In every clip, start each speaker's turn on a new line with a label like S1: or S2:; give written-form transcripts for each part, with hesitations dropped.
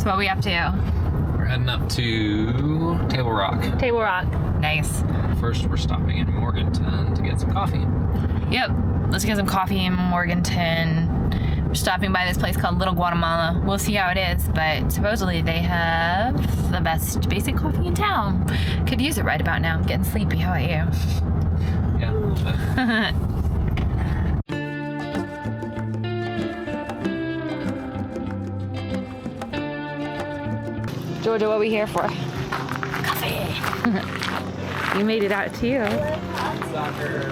S1: So what we up to?
S2: We're heading up to Table Rock.
S1: Table Rock. Nice.
S2: First, we're stopping in Morganton to get some coffee.
S1: Yep. Let's get some coffee in Morganton. We're stopping by this place called Little Guatemala. We'll see how it is, but supposedly they have the best basic coffee in town. Could use it right about now. I'm getting sleepy. How about you?
S2: Yeah, a little bit.
S1: Georgia, what are we here for? Coffee. You made it out too.
S2: Soccer.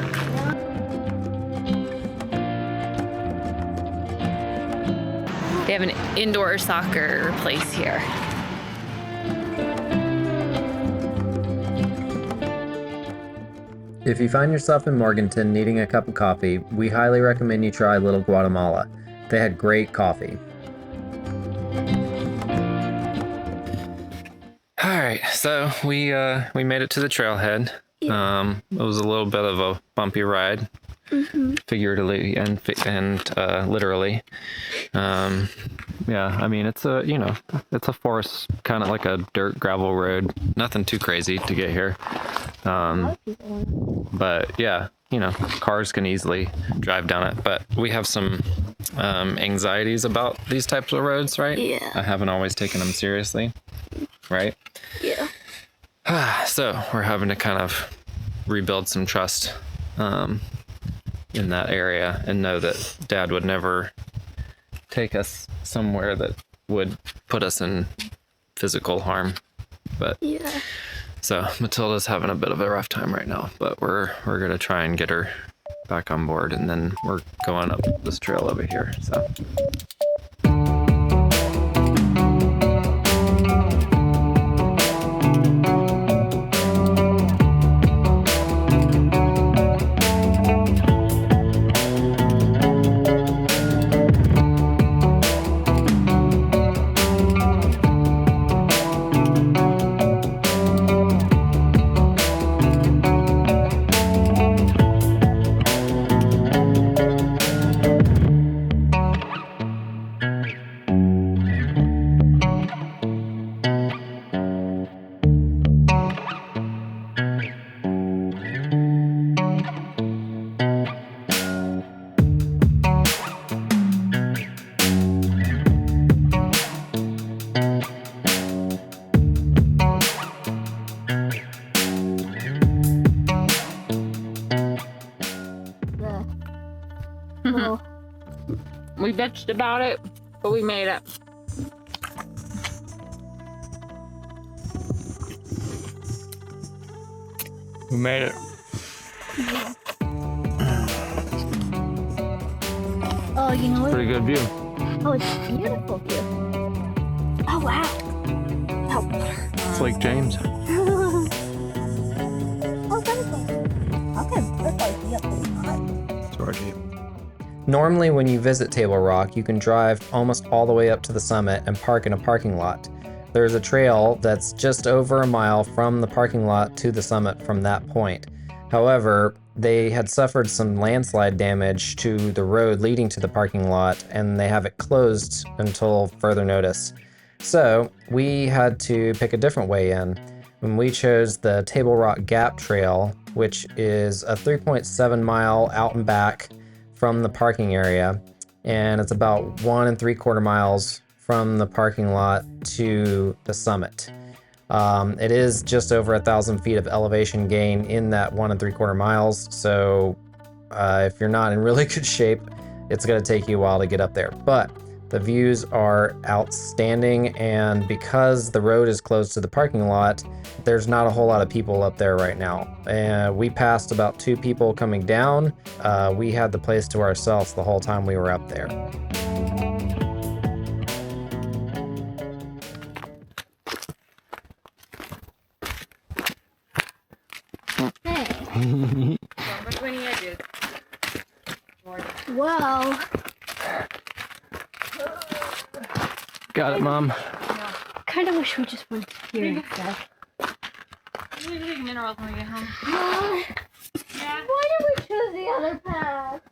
S1: They have an indoor soccer place here.
S3: If you find yourself in Morganton needing a cup of coffee, we highly recommend you try Little Guatemala. They had great coffee.
S2: All right, so we made it to the trailhead. Yeah. It was a little bit of a bumpy ride, figuratively and literally. Yeah, I mean it's a forest, kind of like a dirt gravel road. Nothing too crazy to get here, but yeah, cars can easily drive down it. But we have some anxieties about these types of roads, right?
S4: Yeah.
S2: I haven't always taken them seriously. Right?
S4: Yeah.
S2: So we're having to kind of rebuild some trust in that area and know that Dad would never take us somewhere that would put us in physical harm. But
S4: yeah.
S2: So Matilda's having a bit of a rough time right now, but we're gonna try and get her back on board, and then we're going up this trail over here. So.
S1: We bitched about it, but we made it.
S2: We made it.
S4: Oh, you know what?
S2: Pretty good view.
S4: Oh, it's a beautiful view. Oh, wow. Oh.
S2: It's Lake James.
S4: Oh, that's okay. That's like, yep.
S2: It's our Jeep.
S3: Normally when you visit Table Rock, you can drive almost all the way up to the summit and park in a parking lot. There's a trail that's just over a mile from the parking lot to the summit from that point. However, they had suffered some landslide damage to the road leading to the parking lot, and they have it closed until further notice. So we had to pick a different way in, and we chose the Table Rock Gap Trail, which is a 3.7 mile out and back from the parking area, and it's about 1 3/4 miles from the parking lot to the summit. It is just over 1,000 feet of elevation gain in that 1 3/4 miles, so if you're not in really good shape, it's going to take you a while to get up there. But the views are outstanding, and because the road is closed to the parking lot, there's not a whole lot of people up there right now. And we passed about 2 people coming down. We had the place to ourselves the whole time we were up there.
S1: Between the edges.
S4: Whoa.
S2: Got it, Mom.
S4: Kind of wish we just went here instead.
S1: We can take minerals when we get home.
S4: Yeah. Why did we choose the other path?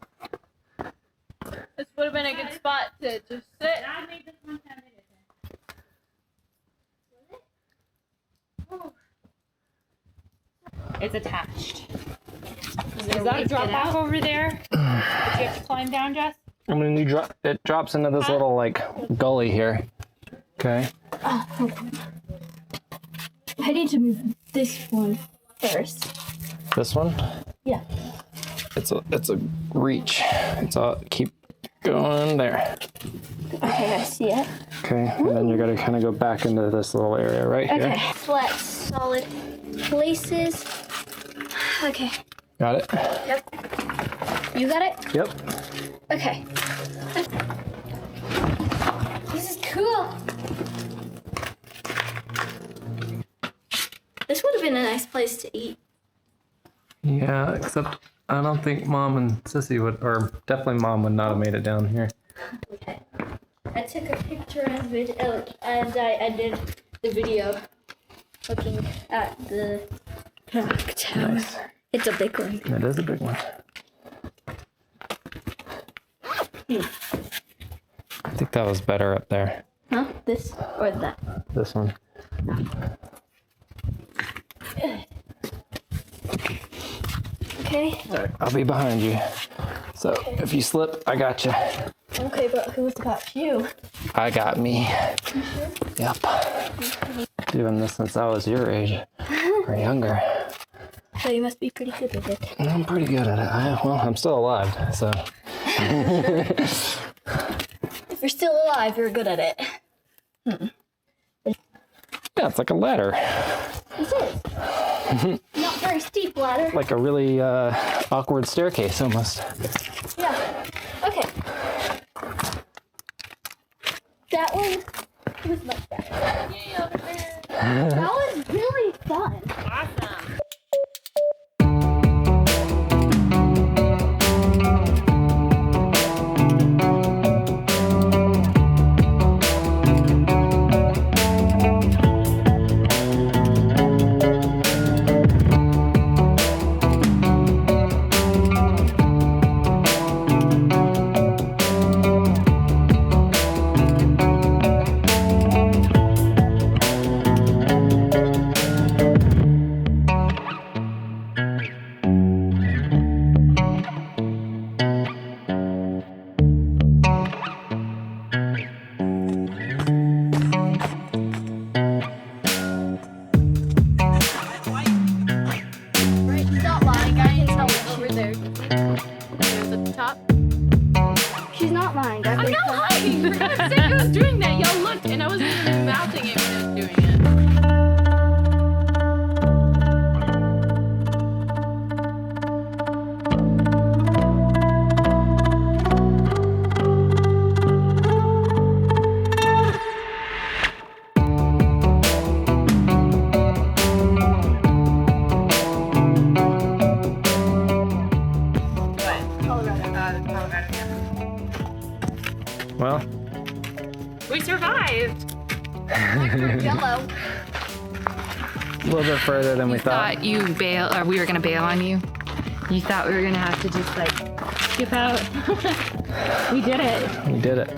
S1: This would have been a good spot to just sit. It's attached. Is that a drop off over there? That you have to climb down, Jess?
S2: I mean, it drops into this little like gully here. Okay.
S4: I need to move this one first.
S2: This one.
S4: Yeah.
S2: It's a reach. It's all keep going there.
S4: Okay, I see it.
S2: Okay, and then you're gonna kind of go back into this little area right here.
S4: Okay, flat, solid places. Okay.
S2: Got it?
S4: Yep. You got it?
S2: Yep.
S4: Okay. This is cool. This would have been a nice place to eat.
S2: Yeah, except I don't think Mom and Sissy would, or definitely Mom would not have made it down here.
S4: Okay. I took a picture and I did the video looking at the clock tower.
S2: Nice.
S4: It's a big one.
S2: It is a big one. I think that was better up there.
S4: Huh? This or that?
S2: This one.
S4: Okay.
S2: All right, I'll be behind you. So if you slip, I got you.
S4: Okay, but who's got you?
S2: I got me. Yep. Doing this since I was your age or younger.
S4: So you must be pretty good at it.
S2: I'm pretty good at it. I'm still alive, so.
S4: If you're still alive, you're good at it.
S2: Yeah, it's like a ladder.
S4: This is. Not very steep ladder.
S2: Like a really awkward staircase almost.
S4: Yeah. Okay. That one was much better. That was really fun.
S1: Awesome.
S4: He's not lying. I can tell it over there.
S1: There's at the top.
S4: She's not lying. I
S1: I'm
S4: can
S1: not
S4: tell.
S1: lying. For God's sake, I was doing that. Y'all looked, and I was mouthing it when I was doing it.
S2: Well,
S1: We survived.
S4: Yellow.
S2: a little bit further than we thought.
S1: Thought you bail, or we were gonna bail on you. You thought we were gonna have to just like skip out. We did it.
S2: We did it.